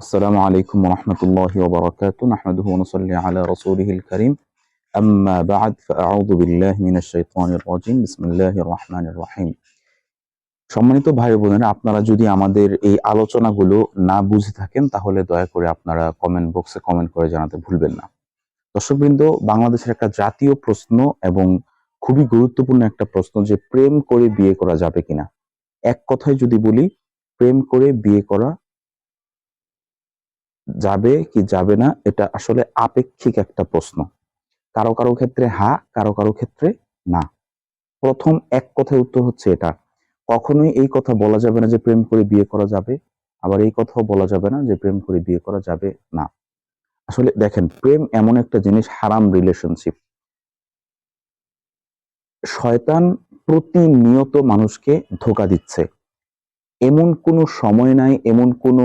السلام عليكم ورحمة الله وبركاته نحمده ونصلي على رسوله الكريم أما بعد فأعوذ بالله من الشيطان الرجيم بسم الله الرحمن الرحيم সম্মানিত ভাই বোনেরা, আপনারা যদি আমাদের এই আলোচনাগুলো না বুঝে থাকেন তাহলে দয়া করে আপনারা কমেন্ট বক্সে কমেন্ট করে জানাতে ভুলবেন না। দর্শকবৃন্দ, বাংলাদেশের একটা জাতীয় প্রশ্ন এবং খুবই গুরুত্বপূর্ণ একটা প্রশ্ন যে প্রেম করে বিয়ে করা যাবে কিনা। এক কথায় যদি বলি, প্রেম করে বিয়ে করা যাবে কি যাবে না, এটা আসলে আপেক্ষিক একটা প্রশ্ন। কারো কারো ক্ষেত্রে হ্যাঁ, কারো কারো ক্ষেত্রে না। প্রথম এক কথায় উত্তর হচ্ছে এটা, কখনোই এই কথা বলা যাবে না যে প্রেম করে বিয়ে করা যাবে, আবার এই কথাও বলা যাবে না যে প্রেম করে বিয়ে করা যাবে না। আসলে দেখেন, প্রেম এমন একটা জিনিস, হারাম রিলেশনশিপ। শয়তান প্রতিনিয়ত মানুষকে ধোঁকা দিচ্ছে। এমন কোনো সময় নাই, এমন কোনো